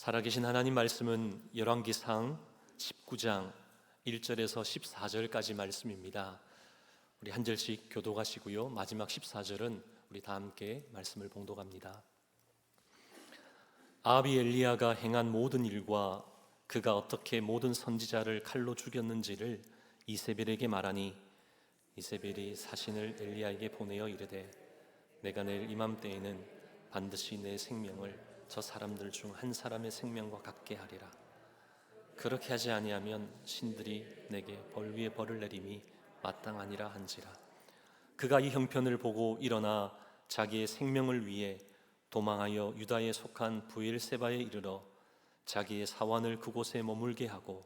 살아계신 하나님 말씀은 열왕기상 19장 1절에서 14절까지 말씀입니다. 우리 한 절씩 교독하시고요, 마지막 14절은 우리 다 함께 말씀을 봉독합니다. 아합이 엘리야가 행한 모든 일과 그가 어떻게 모든 선지자를 칼로 죽였는지를 이세벨에게 말하니, 이세벨이 사신을 엘리야에게 보내어 이르되, 내가 내일 이맘때에는 반드시 내 생명을 저 사람들 중 한 사람의 생명과 같게 하리라. 그렇게 하지 아니하면 신들이 내게 벌 위에 벌을 내림이 마땅하니라 한지라. 그가 이 형편을 보고 일어나 자기의 생명을 위해 도망하여 유다에 속한 브엘세바에 이르러 자기의 사환을 그곳에 머물게 하고,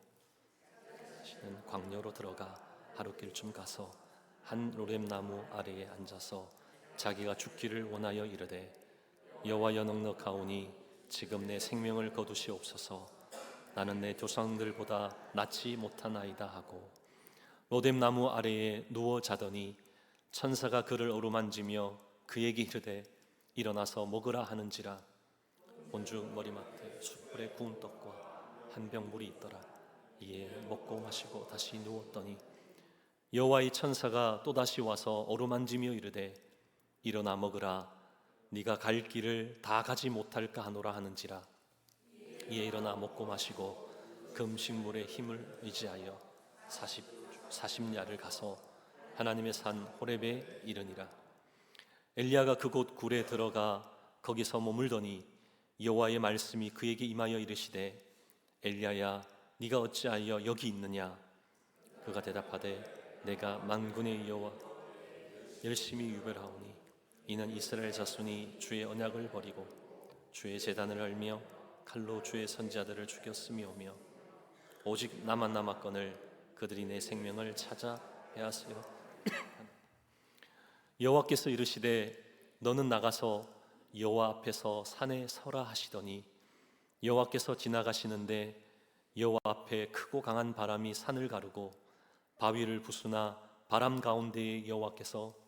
자신은 광야로 들어가 하룻길쯤 가서 한 로뎀나무 아래에 앉아서 자기가 죽기를 원하여 이르되, 여호와여 넉넉하오니 지금 내 생명을 거두시옵소서. 나는 내 조상들보다 낫지 못하나이다 하고 로뎀나무 아래에 누워 자더니 천사가 그를 어루만지며 그에게 이르되, 일어나서 먹으라 하는지라. 본즉 머리맡에 숯불에 구운 떡과 한 병 물이 있더라. 이에 먹고 마시고 다시 누웠더니 여호와의 천사가 또다시 와서 어루만지며 이르되, 일어나 먹으라. 네가 갈 길을 다 가지 못할까 하노라 하는지라. 이에 일어나 먹고 마시고 그 음식물의 힘을 의지하여 40야를 가서 하나님의 산 호렙에 이르니라. 엘리야가 그곳 굴에 들어가 거기서 머물더니 여호와의 말씀이 그에게 임하여 이르시되, 엘리야야, 네가 어찌하여 여기 있느냐? 그가 대답하되, 내가 만군의 여호와 열심히 유별하오니 이는 이스라엘 자손이 주의 언약을 버리고 주의 제단을 헐며 칼로 주의 선지자들을 죽였음이오며 오직 나만 남았거늘 그들이 내 생명을 찾아 빼앗으려. 여호와께서 이르시되, 너는 나가서 여호와 앞에서 산에 서라 하시더니 여호와께서 지나가시는데 여호와 앞에 크고 강한 바람이 산을 가르고 바위를 부수나 바람 가운데에 여호와께서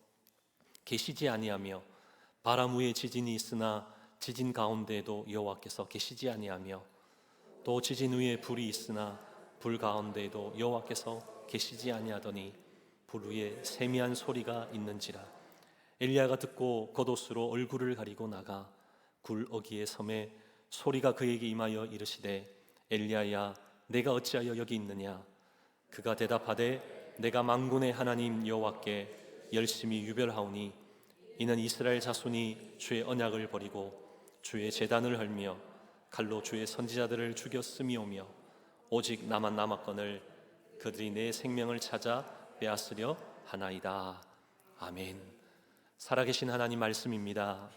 계시지 아니하며, 바람 위에 지진이 있으나 지진 가운데에도 여호와께서 계시지 아니하며, 또 지진 위에 불이 있으나 불 가운데에도 여호와께서 계시지 아니하더니 불 위에 세미한 소리가 있는지라. 엘리야가 듣고 겉옷으로 얼굴을 가리고 나가 굴 어귀에 섬에 소리가 그에게 임하여 이르시되, 엘리야야, 내가 어찌하여 여기 있느냐? 그가 대답하되, 내가 만군의 하나님 여호와께 열심히 유별하오니 이는 이스라엘 자손이 주의 언약을 버리고 주의 제단을 헐며 칼로 주의 선지자들을 죽였음이오며 오직 나만 남았거늘 그들이 내 생명을 찾아 빼앗으려 하나이다. 아멘. 살아계신 하나님 말씀입니다.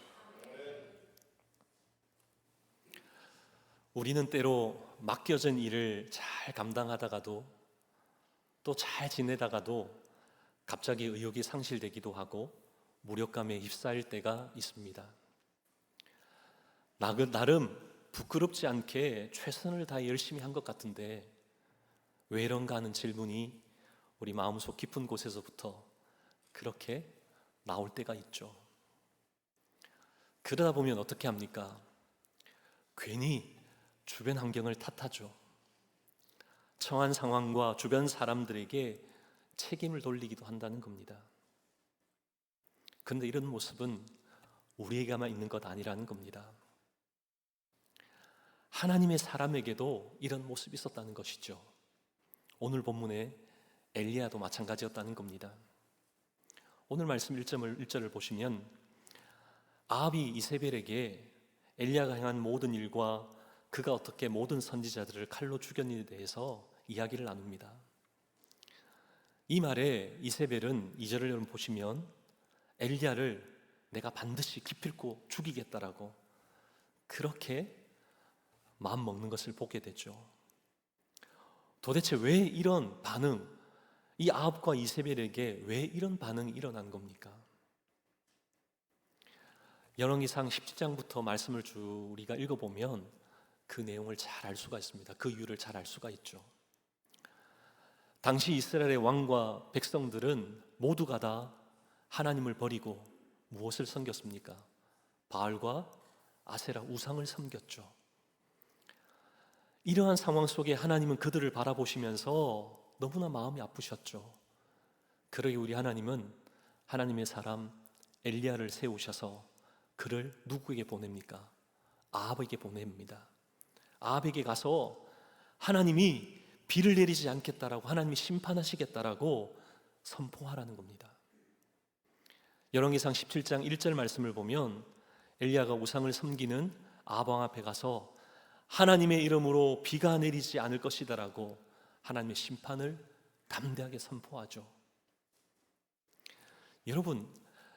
우리는 때로 맡겨진 일을 잘 감당하다가도 또 잘 지내다가도 갑자기 의욕이 상실되기도 하고 무력감에 휩싸일 때가 있습니다. 나름 부끄럽지 않게 최선을 다해 열심히 한 것 같은데 왜 이런가 하는 질문이 우리 마음속 깊은 곳에서부터 그렇게 나올 때가 있죠. 그러다 보면 어떻게 합니까? 괜히 주변 환경을 탓하죠. 처한 상황과 주변 사람들에게 책임을 돌리기도 한다는 겁니다. 그런데 이런 모습은 우리에게만 있는 것 아니라는 겁니다. 하나님의 사람에게도 이런 모습이 있었다는 것이죠. 오늘 본문에 엘리야도 마찬가지였다는 겁니다. 오늘 말씀 1절을 보시면 아합이 이세벨에게 엘리야가 행한 모든 일과 그가 어떻게 모든 선지자들을 칼로 죽였는지에 대해서 이야기를 나눕니다. 이 말에 이세벨은 2절을 여러분 보시면 엘리야를 내가 반드시 기필코 죽이겠다라고 그렇게 마음 먹는 것을 보게 되죠. 도대체 왜 이런 반응, 이 아합과 이세벨에게 왜 이런 반응이 일어난 겁니까? 열왕기상 17장부터 말씀을 우리가 읽어보면 그 내용을 잘 알 수가 있습니다. 그 이유를 잘 알 수가 있죠. 당시 이스라엘의 왕과 백성들은 모두가 다 하나님을 버리고 무엇을 섬겼습니까? 바알과 아세라 우상을 섬겼죠. 이러한 상황 속에 하나님은 그들을 바라보시면서 너무나 마음이 아프셨죠. 그러기 우리 하나님은 하나님의 사람 엘리야를 세우셔서 그를 누구에게 보냅니까? 아합에게 보냅니다. 아합에게 가서 하나님이 비를 내리지 않겠다라고, 하나님이 심판하시겠다라고 선포하라는 겁니다. 열왕기상 17장 1절 말씀을 보면 엘리야가 우상을 섬기는 아합 왕 앞에 가서 하나님의 이름으로 비가 내리지 않을 것이다라고 하나님의 심판을 담대하게 선포하죠. 여러분,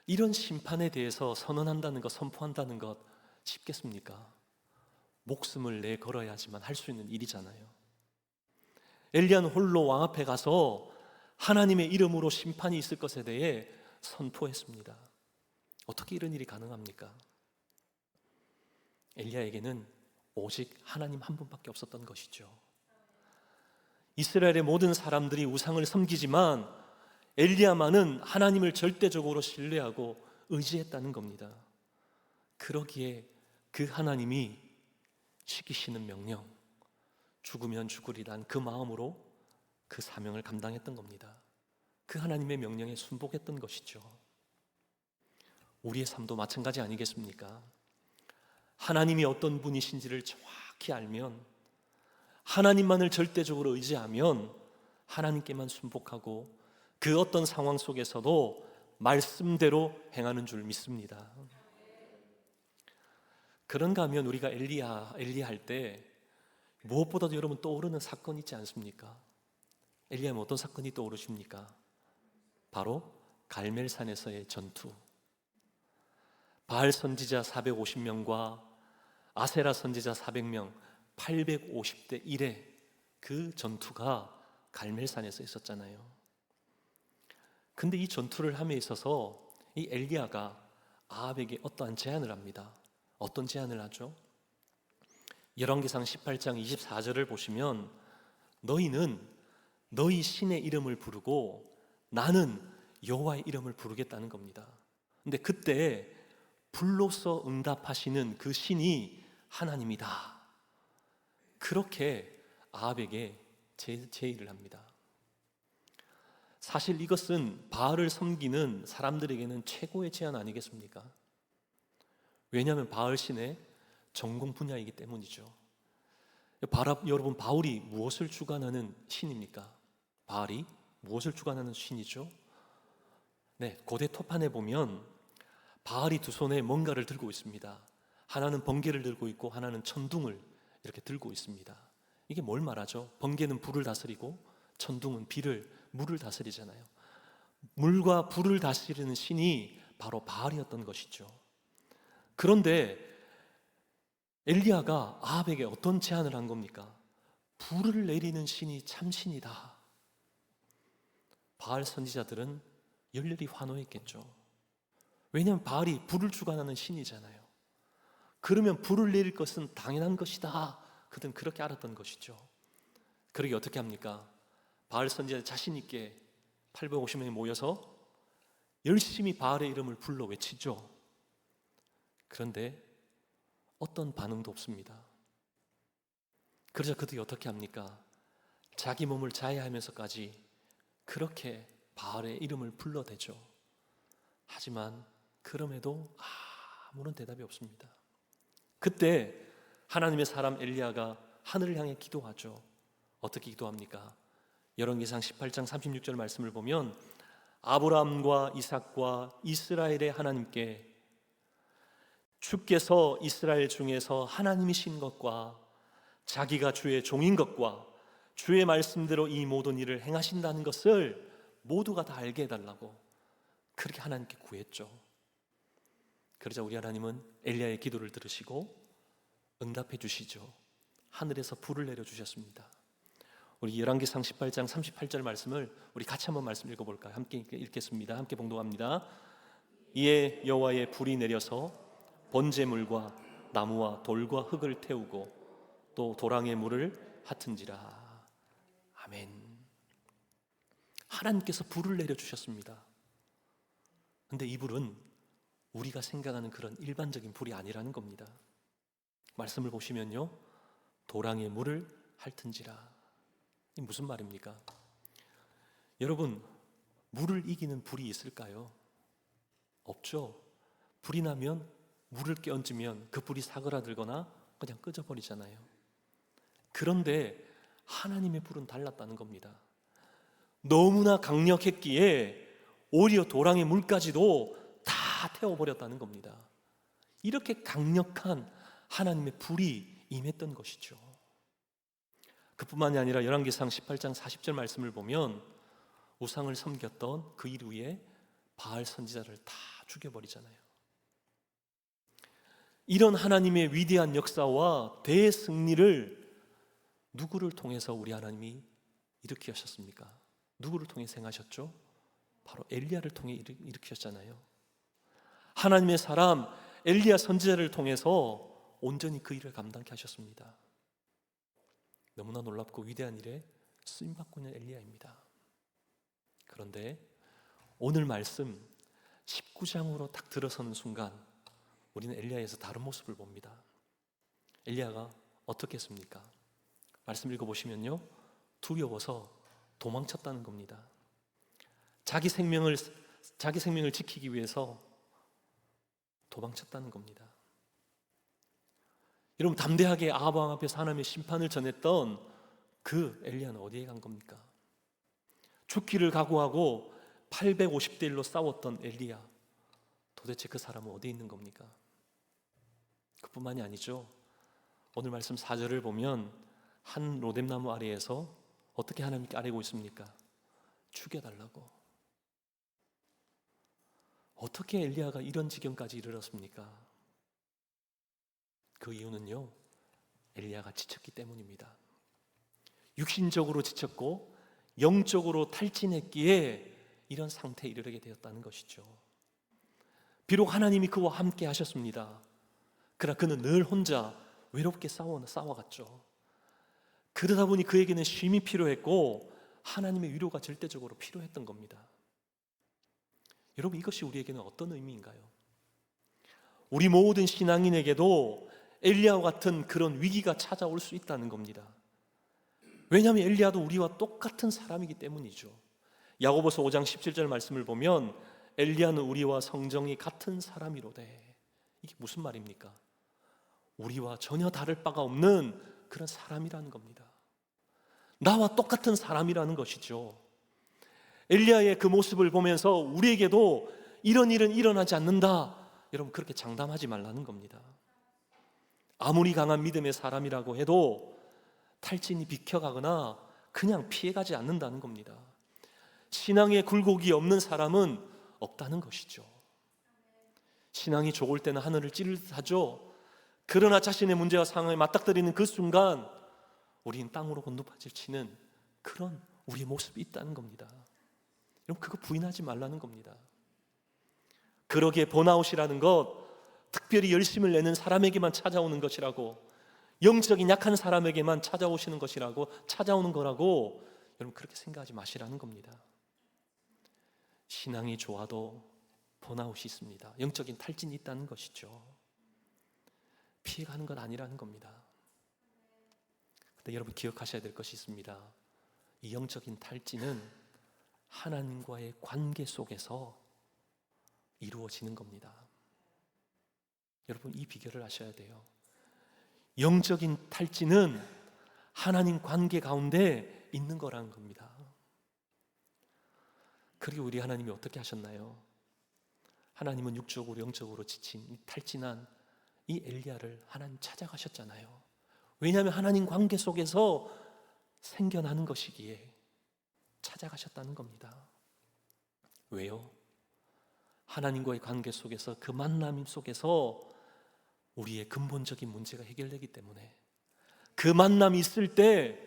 이런 심판에 대해서 선언한다는 것, 선포한다는 것 쉽겠습니까? 목숨을 내걸어야지만 할 수 있는 일이잖아요. 엘리야는 홀로 왕 앞에 가서 하나님의 이름으로 심판이 있을 것에 대해 선포했습니다. 어떻게 이런 일이 가능합니까? 엘리야에게는 오직 하나님 한 분밖에 없었던 것이죠. 이스라엘의 모든 사람들이 우상을 섬기지만 엘리야만은 하나님을 절대적으로 신뢰하고 의지했다는 겁니다. 그러기에 그 하나님이 시키시는 명령, 죽으면 죽으리란 그 마음으로 그 사명을 감당했던 겁니다. 그 하나님의 명령에 순복했던 것이죠. 우리의 삶도 마찬가지 아니겠습니까? 하나님이 어떤 분이신지를 정확히 알면, 하나님만을 절대적으로 의지하면 하나님께만 순복하고 그 어떤 상황 속에서도 말씀대로 행하는 줄 믿습니다. 그런가 하면 우리가 엘리야 할 때 무엇보다도 여러분 떠오르는 사건이 있지 않습니까? 엘리야는 어떤 사건이 떠오르십니까? 바로 갈멜산에서의 전투. 바알 선지자 450명과 아세라 선지자 400명, 850대 1의 그 전투가 갈멜산에서 있었잖아요. 근데 이 전투를 함에 있어서 이 엘리야가 아합에게 어떠한 제안을 합니다. 어떤 제안을 하죠? 열왕기상 18장 24절을 보시면 너희는 너희 신의 이름을 부르고 나는 여호와의 이름을 부르겠다는 겁니다. 근데 그때 불로서 응답하시는 그 신이 하나님이다. 그렇게 아합에게 제의를 합니다. 사실 이것은 바알을 섬기는 사람들에게는 최고의 제안 아니겠습니까? 왜냐하면 바알 신의 전공 분야이기 때문이죠. 여러분, 바울이 무엇을 주관하는 신입니까? 바알이 무엇을 주관하는 신이죠? 네, 고대 토판에 보면 바알이 두 손에 뭔가를 들고 있습니다. 하나는 번개를 들고 있고 하나는 천둥을 이렇게 들고 있습니다. 이게 뭘 말하죠? 번개는 불을 다스리고 천둥은 물을 다스리잖아요. 물과 불을 다스리는 신이 바로 바알이었던 것이죠. 그런데 엘리야가 아합에게 어떤 제안을 한 겁니까? 불을 내리는 신이 참신이다. 바알 선지자들은 열렬히 환호했겠죠. 왜냐하면 바알이 불을 주관하는 신이잖아요. 그러면 불을 내릴 것은 당연한 것이다. 그들은 그렇게 알았던 것이죠. 그러게 어떻게 합니까? 바알 선지자 자신 있게 850명이 모여서 열심히 바알의 이름을 불러 외치죠. 그런데 어떤 반응도 없습니다. 그러자 그들이 어떻게 합니까? 자기 몸을 자해하면서까지 그렇게 바알의 이름을 불러대죠. 하지만 그럼에도 아무런 대답이 없습니다. 그때 하나님의 사람 엘리야가 하늘을 향해 기도하죠. 어떻게 기도합니까? 열왕기상 18장 36절 말씀을 보면 아브라함과 이삭과 이스라엘의 하나님께 주께서 이스라엘 중에서 하나님이신 것과 자기가 주의 종인 것과 주의 말씀대로 이 모든 일을 행하신다는 것을 모두가 다 알게 해달라고 그렇게 하나님께 구했죠. 그러자 우리 하나님은 엘리야의 기도를 들으시고 응답해 주시죠. 하늘에서 불을 내려주셨습니다. 우리 열왕기상 18장 38절 말씀을 우리 같이 한번 말씀 읽어볼까요? 함께 읽겠습니다. 함께 봉독합니다. 이에 여호와의 불이 내려서 번제물과 나무와 돌과 흙을 태우고 또 도랑의 물을 핫은지라. 아멘. 하나님께서 불을 내려주셨습니다. 근데 이 불은 우리가 생각하는 그런 일반적인 불이 아니라는 겁니다. 말씀을 보시면요, 도랑에 물을 핥은지라. 이 무슨 말입니까? 여러분, 물을 이기는 불이 있을까요? 없죠. 불이 나면 물을 끼얹으면 그 불이 사그라들거나 그냥 꺼져버리잖아요. 그런데 하나님의 불은 달랐다는 겁니다. 너무나 강력했기에 오히려 도랑의 물까지도 다 태워버렸다는 겁니다. 이렇게 강력한 하나님의 불이 임했던 것이죠. 그뿐만이 아니라 열왕기상 18장 40절 말씀을 보면 우상을 섬겼던 그 이후에 바알 선지자를 다 죽여버리잖아요. 이런 하나님의 위대한 역사와 대승리를 누구를 통해서 우리 하나님이 일으키셨습니까? 누구를 통해 행하셨죠? 바로 엘리야를 통해 일으키셨잖아요. 하나님의 사람 엘리야 선지자를 통해서 온전히 그 일을 감당케 하셨습니다. 너무나 놀랍고 위대한 일에 쓰임받고 있는 엘리야입니다. 그런데 오늘 말씀 19장으로 딱 들어서는 순간 우리는 엘리야에서 다른 모습을 봅니다. 엘리야가 어떻게 했습니까? 말씀 읽어보시면요, 두려워서 도망쳤다는 겁니다. 자기 생명을 지키기 위해서 도망쳤다는 겁니다. 여러분, 담대하게 아합 왕 앞에서 하나님의 심판을 전했던 그 엘리야는 어디에 간 겁니까? 죽기를 각오하고 850대 1로 싸웠던 엘리야, 도대체 그 사람은 어디에 있는 겁니까? 그뿐만이 아니죠. 오늘 말씀 4절을 보면 한 로뎀나무 아래에서 어떻게 하나님께 아뢰고 있습니까? 죽여달라고. 어떻게 엘리야가 이런 지경까지 이르렀습니까? 그 이유는요, 엘리야가 지쳤기 때문입니다. 육신적으로 지쳤고 영적으로 탈진했기에 이런 상태에 이르게 되었다는 것이죠. 비록 하나님이 그와 함께 하셨습니다. 그러나 그는 늘 혼자 외롭게 싸워갔죠. 그러다 보니 그에게는 쉼이 필요했고 하나님의 위로가 절대적으로 필요했던 겁니다. 여러분, 이것이 우리에게는 어떤 의미인가요? 우리 모든 신앙인에게도 엘리야와 같은 그런 위기가 찾아올 수 있다는 겁니다. 왜냐하면 엘리야도 우리와 똑같은 사람이기 때문이죠. 야고보서 5장 17절 말씀을 보면 엘리야는 우리와 성정이 같은 사람이로되, 이게 무슨 말입니까? 우리와 전혀 다를 바가 없는 그런 사람이라는 겁니다. 나와 똑같은 사람이라는 것이죠. 엘리야의 그 모습을 보면서 우리에게도 이런 일은 일어나지 않는다, 여러분, 그렇게 장담하지 말라는 겁니다. 아무리 강한 믿음의 사람이라고 해도 탈진이 비켜가거나 그냥 피해가지 않는다는 겁니다. 신앙의 굴곡이 없는 사람은 없다는 것이죠. 신앙이 좋을 때는 하늘을 찌를 듯하죠. 그러나 자신의 문제와 상황에 맞닥뜨리는 그 순간 우리는 땅으로 곤두박질 치는 그런 우리의 모습이 있다는 겁니다. 여러분, 그거 부인하지 말라는 겁니다. 그러기에 번아웃이라는 것, 특별히 열심을 내는 사람에게만 찾아오는 것이라고, 영적인 약한 사람에게만 찾아오는 거라고 여러분, 그렇게 생각하지 마시라는 겁니다. 신앙이 좋아도 번아웃이 있습니다. 영적인 탈진이 있다는 것이죠. 피해가는 건 아니라는 겁니다. 근데 여러분, 기억하셔야 될 것이 있습니다. 이 영적인 탈진은 하나님과의 관계 속에서 이루어지는 겁니다. 여러분, 이 비결을 아셔야 돼요. 영적인 탈진은 하나님 관계 가운데 있는 거라는 겁니다. 그리고 우리 하나님이 어떻게 하셨나요? 하나님은 육적으로 영적으로 지친 탈진한 이 엘리야를 하나님 찾아가셨잖아요. 왜냐하면 하나님 관계 속에서 생겨나는 것이기에 찾아가셨다는 겁니다. 왜요? 하나님과의 관계 속에서, 그 만남 속에서 우리의 근본적인 문제가 해결되기 때문에, 그 만남이 있을 때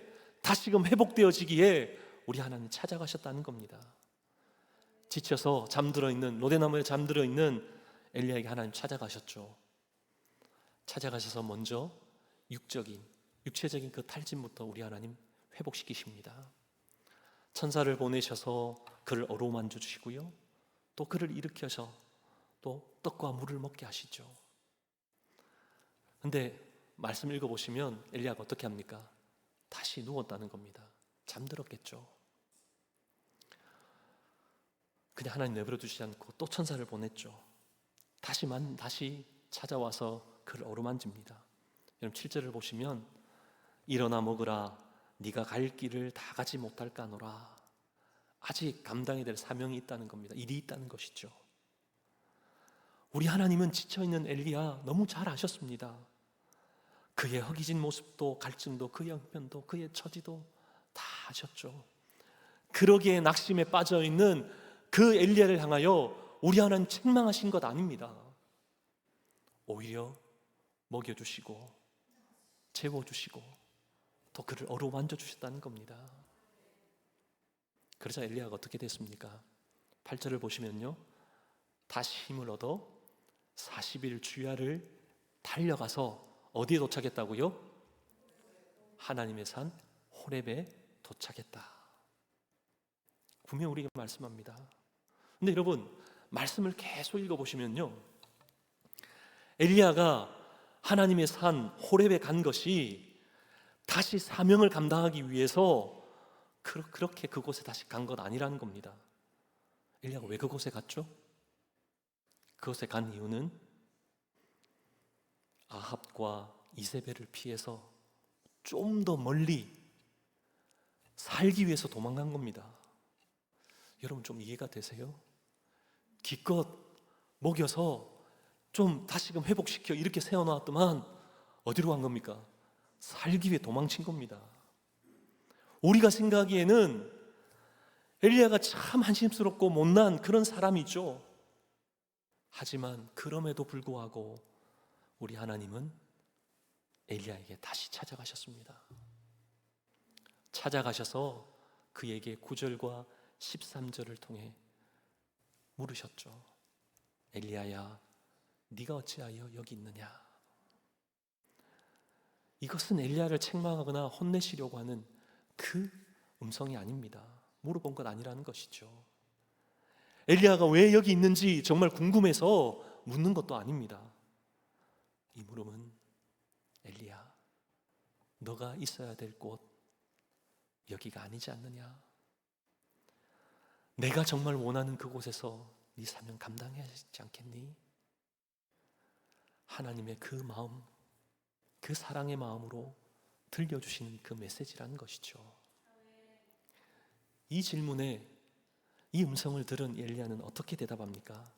다시금 회복되어지기에 우리 하나님 찾아가셨다는 겁니다. 지쳐서 잠들어 있는, 로데나무에 잠들어 있는 엘리야에게 하나님 찾아가셨죠. 찾아가셔서 먼저 육체적인 그 탈진부터 우리 하나님 회복시키십니다. 천사를 보내셔서 그를 어루만져 주시고요, 또 그를 일으켜서 또 떡과 물을 먹게 하시죠. 근데 말씀 읽어보시면 엘리야가 어떻게 합니까? 다시 누웠다는 겁니다. 잠들었겠죠. 그냥 하나님 내버려 두시지 않고 또 천사를 보냈죠. 다시 찾아와서 그를 어루만집니다. 여러분 7절을 보시면 일어나 먹으라 네가 갈 길을 다 가지 못할까노라. 아직 감당해야 될 사명이 있다는 겁니다. 일이 있다는 것이죠. 우리 하나님은 지쳐있는 엘리야 너무 잘 아셨습니다. 그의 허기진 모습도 갈증도 그의 형편도 그의 처지도 다 아셨죠. 그러기에 낙심에 빠져있는 그 엘리야를 향하여 우리 하나님 책망하신 것 아닙니다. 오히려 먹여주시고 재워주시고 또 그를 어루만져 주셨다는 겁니다. 그러자 엘리야가 어떻게 됐습니까? 8절을 보시면요, 다시 힘을 얻어 40일 주야를 달려가서 어디에 도착했다고요? 하나님의 산 호렙에 도착했다. 분명 우리에게 말씀합니다. 근데 여러분 말씀을 계속 읽어보시면요, 엘리야가 하나님의 산 호렙에 간 것이 다시 사명을 감당하기 위해서 그렇게 그곳에 다시 간 것 아니라는 겁니다. 엘리야가 왜 그곳에 갔죠? 그곳에 간 이유는 아합과 이세벨을 피해서 좀 더 멀리 살기 위해서 도망간 겁니다. 여러분 좀 이해가 되세요? 기껏 먹여서 좀 다시금 회복시켜 이렇게 세워놓았더만 어디로 간 겁니까? 살기 위해 도망친 겁니다. 우리가 생각하기에는 엘리야가 참 한심스럽고 못난 그런 사람이죠. 하지만 그럼에도 불구하고 우리 하나님은 엘리야에게 다시 찾아가셨습니다. 찾아가셔서 그에게 9절과 13절을 통해 물으셨죠. 엘리야야, 네가 어찌하여 여기 있느냐? 이것은 엘리야를 책망하거나 혼내시려고 하는 그 음성이 아닙니다. 물어본 것 아니라는 것이죠. 엘리야가 왜 여기 있는지 정말 궁금해서 묻는 것도 아닙니다. 이 물음은 엘리야, 너가 있어야 될 곳 여기가 아니지 않느냐? 내가 정말 원하는 그곳에서 네 사명 감당해야 하지 않겠니? 하나님의 그 마음, 그 사랑의 마음으로 들려주시는 그 메시지라는 것이죠. 이 질문에 이 음성을 들은 엘리야는 어떻게 대답합니까?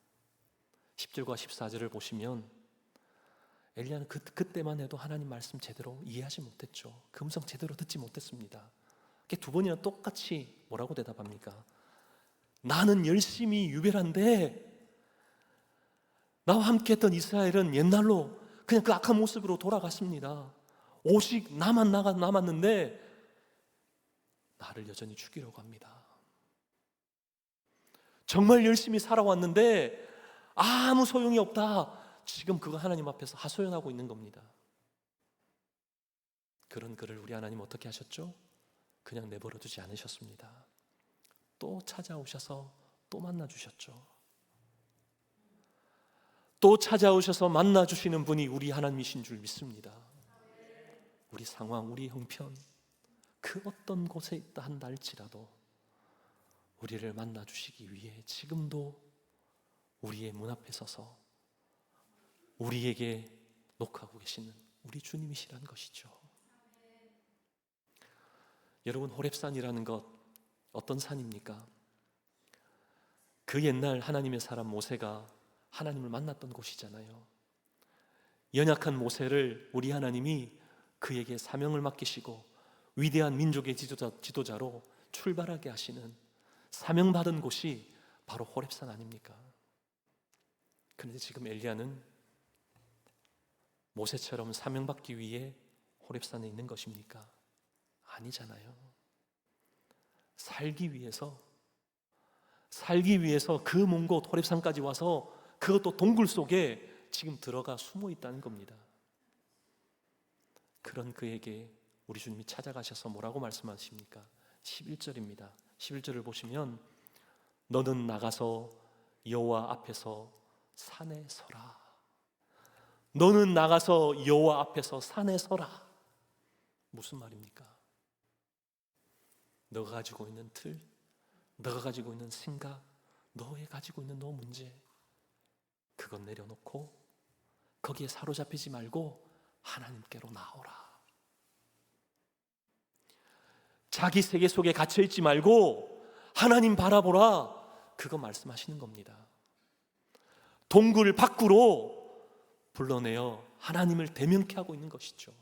10절과 14절을 보시면 엘리야는 그때만 해도 하나님 말씀 제대로 이해하지 못했죠. 그 음성 제대로 듣지 못했습니다. 두 번이나 똑같이 뭐라고 대답합니까? 나는 열심히 유별한데 나와 함께 했던 이스라엘은 옛날로 그냥 그 악한 모습으로 돌아갔습니다. 오직 나만 남았는데 나를 여전히 죽이려고 합니다. 정말 열심히 살아왔는데 아무 소용이 없다. 지금 그거 하나님 앞에서 하소연하고 있는 겁니다. 그런 그를 우리 하나님 어떻게 하셨죠? 그냥 내버려 두지 않으셨습니다. 또 찾아오셔서 또 만나주셨죠. 또 찾아오셔서 만나주시는 분이 우리 하나님이신 줄 믿습니다. 우리 상황, 우리 형편, 그 어떤 곳에 있다 한다 할지라도 우리를 만나주시기 위해 지금도 우리의 문 앞에 서서 우리에게 녹하고 계시는 우리 주님이시라는 것이죠. 여러분, 호렙산이라는 것 어떤 산입니까? 그 옛날 하나님의 사람 모세가 하나님을 만났던 곳이잖아요. 연약한 모세를 우리 하나님이 그에게 사명을 맡기시고 위대한 민족의 지도자로 출발하게 하시는 사명받은 곳이 바로 호렙산 아닙니까? 그런데 지금 엘리야는 모세처럼 사명받기 위해 호렙산에 있는 것입니까? 아니잖아요. 살기 위해서 그 먼 곳 호렙산까지 와서 그것도 동굴 속에 지금 들어가 숨어 있다는 겁니다. 그런 그에게 우리 주님이 찾아가셔서 뭐라고 말씀하십니까? 11절입니다. 11절을 보시면 너는 나가서 여호와 앞에서 산에 서라. 너는 나가서 여호와 앞에서 산에 서라. 무슨 말입니까? 너가 가지고 있는 틀, 너가 가지고 있는 생각, 너의 가지고 있는 너 문제, 그건 내려놓고 거기에 사로잡히지 말고 하나님께로 나오라. 자기 세계 속에 갇혀있지 말고 하나님 바라보라. 그거 말씀하시는 겁니다. 동굴 밖으로 불러내어 하나님을 대면케 하고 있는 것이죠.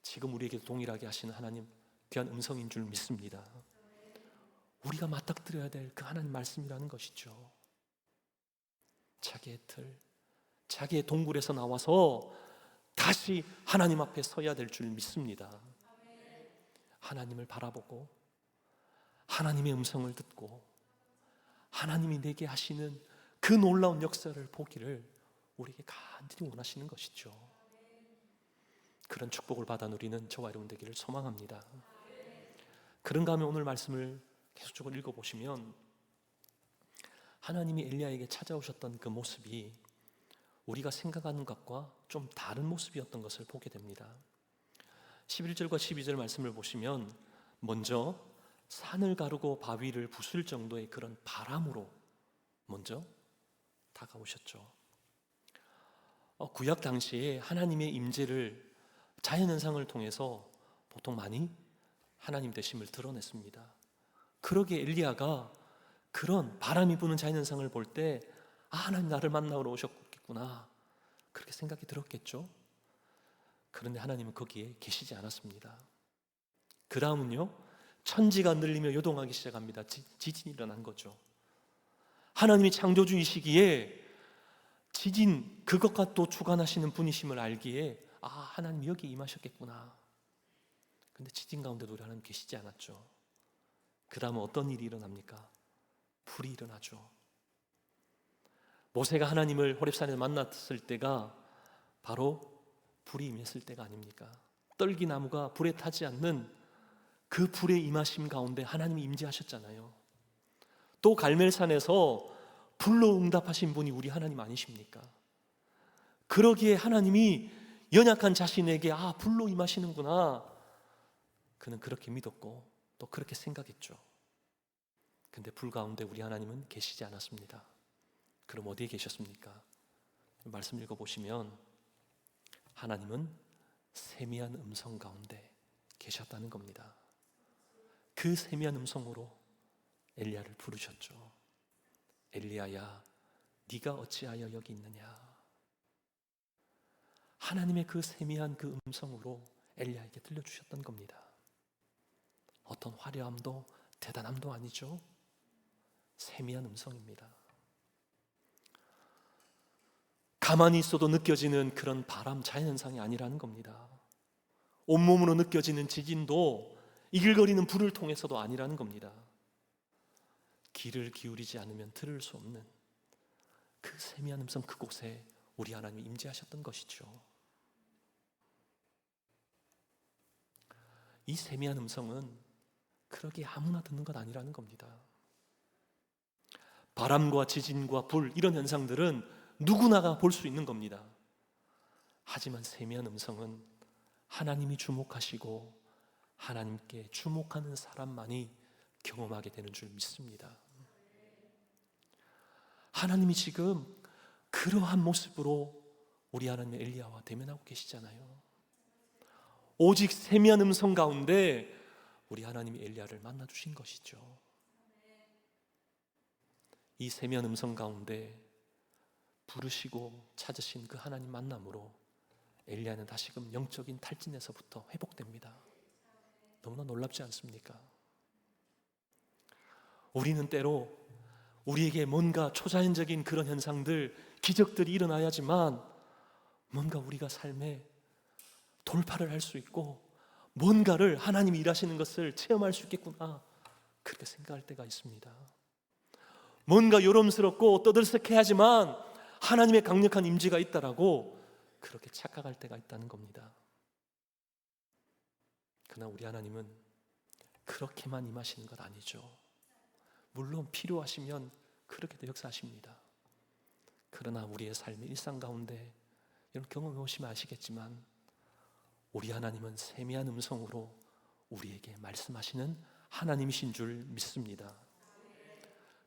지금 우리에게도 동일하게 하시는 하나님 귀한 음성인 줄 믿습니다. 우리가 맞닥뜨려야 될 그 하나님 말씀이라는 것이죠. 자기의 틀, 자기의 동굴에서 나와서 다시 하나님 앞에 서야 될 줄 믿습니다. 하나님을 바라보고 하나님의 음성을 듣고 하나님이 내게 하시는 그 놀라운 역사를 보기를 우리에게 간절히 원하시는 것이죠. 그런 축복을 받아 누리는 저와 여러분 되기를 소망합니다. 그런가 하면 오늘 말씀을 계속적으로 읽어보시면 하나님이 엘리야에게 찾아오셨던 그 모습이 우리가 생각하는 것과 좀 다른 모습이었던 것을 보게 됩니다. 11절과 12절 말씀을 보시면 먼저 산을 가르고 바위를 부술 정도의 그런 바람으로 먼저 다가오셨죠. 구약 당시에 하나님의 임재를 자연현상을 통해서 보통 많이 하나님 되심을 드러냈습니다. 그러기에 엘리야가 그런 바람이 부는 자연현상을 볼 때 하나님 나를 만나러 오셨겠구나 그렇게 생각이 들었겠죠. 그런데 하나님은 거기에 계시지 않았습니다. 그 다음은요, 천지가 흔들리며 요동하기 시작합니다. 지진이 일어난 거죠. 하나님이 창조주이시기에 지진 그것과 또 주관하시는 분이심을 알기에 하나님 여기 임하셨겠구나. 근데 지진 가운데도 우리 하나님 계시지 않았죠. 그 다음은 어떤 일이 일어납니까? 불이 일어나죠. 모세가 하나님을 호렙산에서 만났을 때가 바로 불이 임했을 때가 아닙니까? 떨기나무가 불에 타지 않는 그 불의 임하심 가운데 하나님이 임재하셨잖아요. 또 갈멜산에서 불로 응답하신 분이 우리 하나님 아니십니까? 그러기에 하나님이 연약한 자신에게 불로 임하시는구나, 그는 그렇게 믿었고 또 그렇게 생각했죠. 근데 불 가운데 우리 하나님은 계시지 않았습니다. 그럼 어디에 계셨습니까? 말씀 읽어보시면 하나님은 세미한 음성 가운데 계셨다는 겁니다. 그 세미한 음성으로 엘리야를 부르셨죠. 엘리야야, 네가 어찌하여 여기 있느냐. 하나님의 그 세미한 그 음성으로 엘리야에게 들려주셨던 겁니다. 어떤 화려함도 대단함도 아니죠. 세미한 음성입니다. 가만히 있어도 느껴지는 그런 바람 자연현상이 아니라는 겁니다. 온몸으로 느껴지는 지진도 이글거리는 불을 통해서도 아니라는 겁니다. 귀를 기울이지 않으면 들을 수 없는 그 세미한 음성, 그곳에 우리 하나님이 임재하셨던 것이죠. 이 세미한 음성은 그러기에 아무나 듣는 것 아니라는 겁니다. 바람과 지진과 불, 이런 현상들은 누구나가 볼 수 있는 겁니다. 하지만 세미한 음성은 하나님이 주목하시고 하나님께 주목하는 사람만이 경험하게 되는 줄 믿습니다. 하나님이 지금 그러한 모습으로 우리 하나님 엘리야와 대면하고 계시잖아요. 오직 세미한 음성 가운데 우리 하나님이 엘리야를 만나 주신 것이죠. 이 세미한 음성 가운데 부르시고 찾으신 그 하나님 만남으로 엘리야는 다시금 영적인 탈진에서부터 회복됩니다. 너무나 놀랍지 않습니까? 우리는 때로 우리에게 뭔가 초자연적인 그런 현상들, 기적들이 일어나야지만 뭔가 우리가 삶에 돌파를 할 수 있고 뭔가를 하나님이 일하시는 것을 체험할 수 있겠구나, 그렇게 생각할 때가 있습니다. 뭔가 요람스럽고 떠들썩해야지만 하나님의 강력한 임재가 있다라고 그렇게 착각할 때가 있다는 겁니다. 그러나 우리 하나님은 그렇게만 임하시는 것 아니죠. 물론 필요하시면 그렇게도 역사하십니다. 그러나 우리의 삶의 일상 가운데 여러분 경험해 보시면 아시겠지만 우리 하나님은 세미한 음성으로 우리에게 말씀하시는 하나님이신 줄 믿습니다.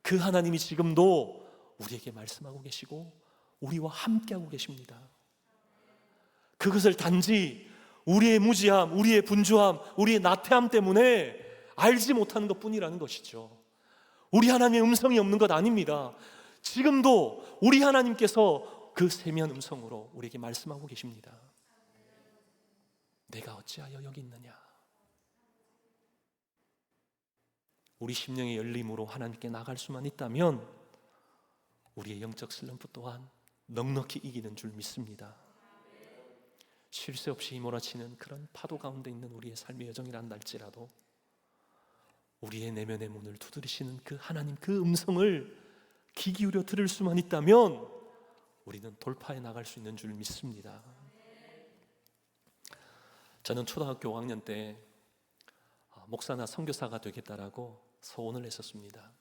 그 하나님이 지금도 우리에게 말씀하고 계시고 우리와 함께하고 계십니다. 그것을 단지 우리의 무지함, 우리의 분주함, 우리의 나태함 때문에 알지 못하는 것뿐이라는 것이죠. 우리 하나님의 음성이 없는 것 아닙니다. 지금도 우리 하나님께서 그 세미한 음성으로 우리에게 말씀하고 계십니다. 내가 어찌하여 여기 있느냐. 우리 심령의 열림으로 하나님께 나갈 수만 있다면 우리의 영적 슬럼프 또한 넉넉히 이기는 줄 믿습니다. 쉴 새 없이 몰아치는 그런 파도 가운데 있는 우리의 삶의 여정이란 날지라도 우리의 내면의 문을 두드리시는 그 하나님 그 음성을 귀 기울여 들을 수만 있다면 우리는 돌파해 나갈 수 있는 줄 믿습니다. 저는 초등학교 5학년 때 목사나 선교사가 되겠다라고 소원을 했었습니다.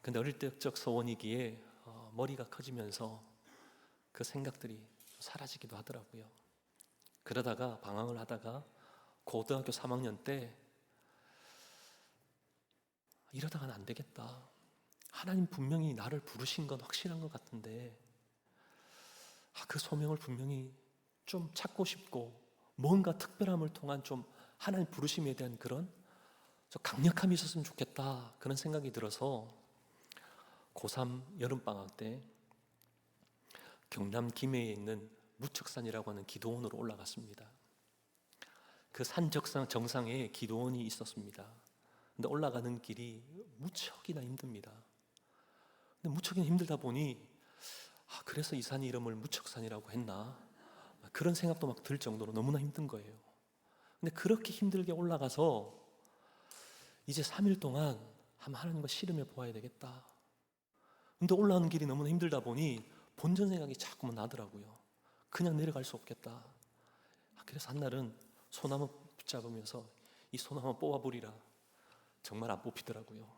근데 어릴 적 소원이기에 머리가 커지면서 그 생각들이 사라지기도 하더라고요. 그러다가 방황을 하다가 고등학교 3학년 때 이러다가는 안 되겠다. 하나님 분명히 나를 부르신 건 확실한 것 같은데 그 소명을 분명히 좀 찾고 싶고 뭔가 특별함을 통한 좀 하나님 부르심에 대한 그런 좀 강력함이 있었으면 좋겠다 그런 생각이 들어서 고3 여름방학 때 경남 김해에 있는 무척산이라고 하는 기도원으로 올라갔습니다. 그 산 정상에 기도원이 있었습니다. 근데 올라가는 길이 무척이나 힘듭니다. 근데 무척이나 힘들다 보니 그래서 이 산 이름을 무척산이라고 했나 그런 생각도 막 들 정도로 너무나 힘든 거예요. 근데 그렇게 힘들게 올라가서 이제 3일 동안 한번 하나님과 씨름해 보아야 되겠다. 근데 올라가는 길이 너무나 힘들다 보니 본전 생각이 자꾸만 나더라고요. 그냥 내려갈 수 없겠다. 그래서 한날은 소나무 붙잡으면서 이 소나무 뽑아버리라. 정말 안 뽑히더라고요.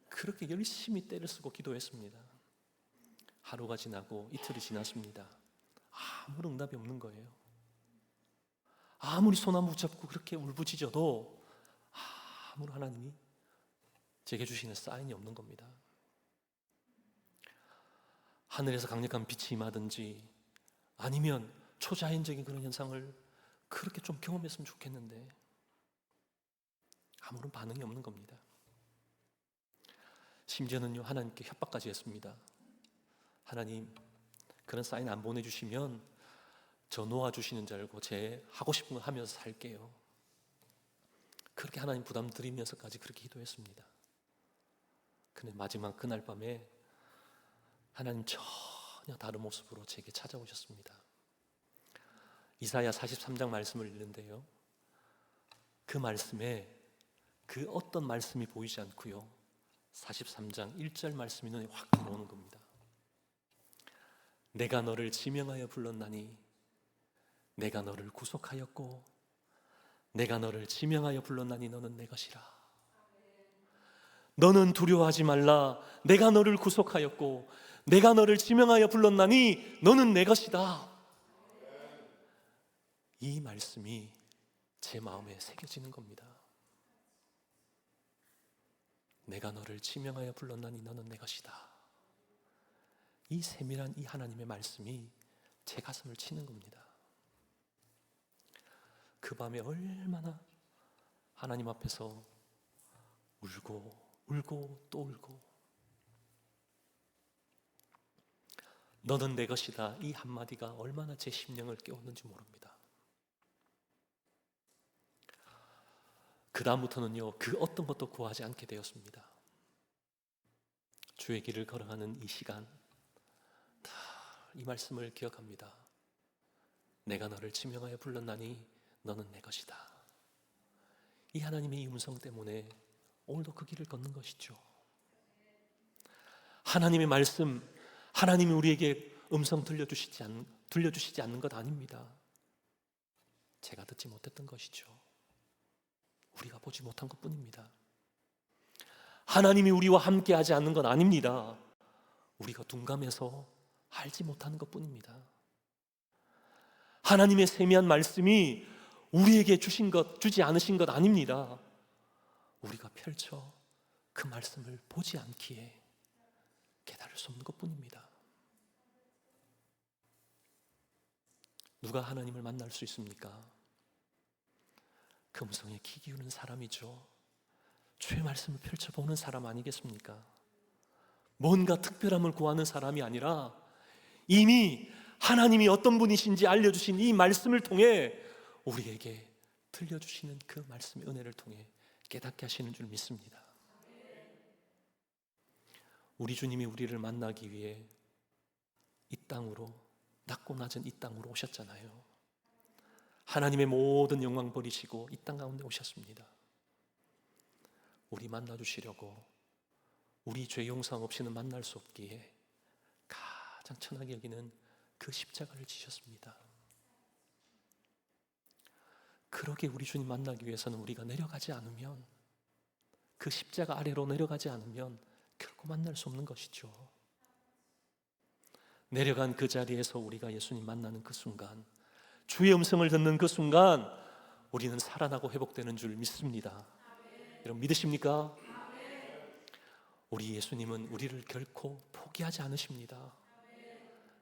그렇게 열심히 때를 쓰고 기도했습니다. 하루가 지나고 이틀이 지났습니다. 아무런 응답이 없는 거예요. 아무리 소나무 붙잡고 그렇게 울부짖어도 아무런 하나님이 제게 주시는 사인이 없는 겁니다. 하늘에서 강력한 빛이 임하든지 아니면 초자연적인 그런 현상을 그렇게 좀 경험했으면 좋겠는데 아무런 반응이 없는 겁니다. 심지어는요 하나님께 협박까지 했습니다. 하나님 그런 사인 안 보내주시면 저 놓아주시는 줄 알고 제 하고 싶은 거 하면서 살게요. 그렇게 하나님 부담 드리면서까지 그렇게 기도했습니다. 근데 마지막 그날 밤에 하나님 전혀 다른 모습으로 제게 찾아오셨습니다. 이사야 43장 말씀을 읽는데요 그 말씀에 그 어떤 말씀이 보이지 않고요 43장 1절 말씀이 눈에 확 들어오는 겁니다. 내가 너를 지명하여 불렀나니 내가 너를 구속하였고 내가 너를 지명하여 불렀나니 너는 내 것이라. 너는 두려워하지 말라. 내가 너를 구속하였고 내가 너를 지명하여 불렀나니 너는 내 것이다. 이 말씀이 제 마음에 새겨지는 겁니다. 내가 너를 지명하여 불렀나니 너는 내 것이다. 이 세밀한 이 하나님의 말씀이 제 가슴을 치는 겁니다. 그 밤에 얼마나 하나님 앞에서 울고 또 울고 너는 내 것이다 이 한마디가 얼마나 제 심령을 깨웠는지 모릅니다. 그 다음부터는요 그 어떤 것도 구하지 않게 되었습니다. 주의 길을 걸어가는 이 시간 다 이 말씀을 기억합니다. 내가 너를 지명하여 불렀나니 너는 내 것이다. 이 하나님의 이 음성 때문에 오늘도 그 길을 걷는 것이죠. 하나님의 말씀, 하나님이 우리에게 음성 들려주시지 않는 것 아닙니다. 제가 듣지 못했던 것이죠. 우리가 보지 못한 것뿐입니다. 하나님이 우리와 함께하지 않는 건 아닙니다. 우리가 둔감해서 알지 못하는 것뿐입니다. 하나님의 세미한 말씀이 우리에게 주지 않으신 것 아닙니다. 우리가 펼쳐 그 말씀을 보지 않기에 깨달을 수 없는 것뿐입니다. 누가 하나님을 만날 수 있습니까? 그 음성에 귀 기울이는 사람이죠. 주의 말씀을 펼쳐보는 사람 아니겠습니까? 뭔가 특별함을 구하는 사람이 아니라 이미 하나님이 어떤 분이신지 알려주신 이 말씀을 통해 우리에게 들려주시는 그 말씀의 은혜를 통해 깨닫게 하시는 줄 믿습니다. 우리 주님이 우리를 만나기 위해 이 땅으로, 낮고 낮은 이 땅으로 오셨잖아요. 하나님의 모든 영광 버리시고 이 땅 가운데 오셨습니다. 우리 만나주시려고 우리 죄 용서 없이는 만날 수 없기에 가장 천하게 여기는 그 십자가를 지셨습니다. 그러게 우리 주님 만나기 위해서는 우리가 내려가지 않으면, 그 십자가 아래로 내려가지 않으면 결코 만날 수 없는 것이죠. 내려간 그 자리에서 우리가 예수님 만나는 그 순간, 주의 음성을 듣는 그 순간 우리는 살아나고 회복되는 줄 믿습니다. 여러분 믿으십니까? 우리 예수님은 우리를 결코 포기하지 않으십니다.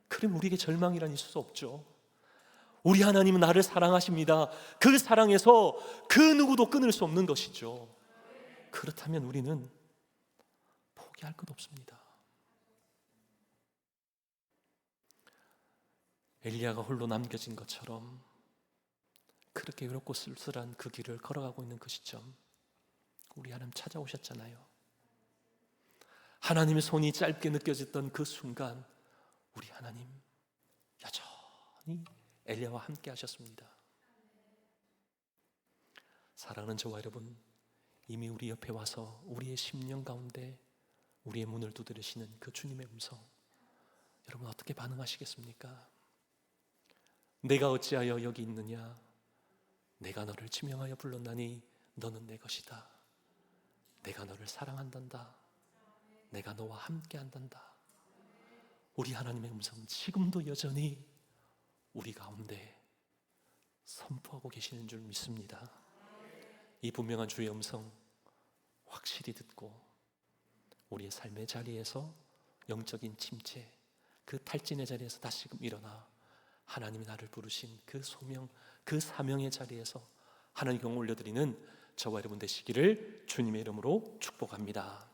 그럼 우리에게 절망이란 있을 수 없죠. 우리 하나님은 나를 사랑하십니다. 그 사랑에서 그 누구도 끊을 수 없는 것이죠. 그렇다면 우리는 포기할 것 없습니다. 엘리야가 홀로 남겨진 것처럼 그렇게 외롭고 쓸쓸한 그 길을 걸어가고 있는 그 시점, 우리 하나님 찾아오셨잖아요. 하나님의 손이 짧게 느껴졌던 그 순간 우리 하나님 여전히 엘리야와 함께 하셨습니다. 사랑하는 저와 여러분, 이미 우리 옆에 와서 우리의 심령 가운데 우리의 문을 두드리시는 그 주님의 음성, 여러분 어떻게 반응하시겠습니까? 내가 어찌하여 여기 있느냐? 내가 너를 지명하여 불렀나니 너는 내 것이다. 내가 너를 사랑한단다. 내가 너와 함께 한단다. 우리 하나님의 음성은 지금도 여전히 우리 가운데 선포하고 계시는 줄 믿습니다. 이 분명한 주의 음성 확실히 듣고 우리의 삶의 자리에서 영적인 침체, 그 탈진의 자리에서 다시금 일어나 하나님이 나를 부르신 그 소명, 그 사명의 자리에서 하나님 영광 올려드리는 저와 여러분 되시기를 주님의 이름으로 축복합니다.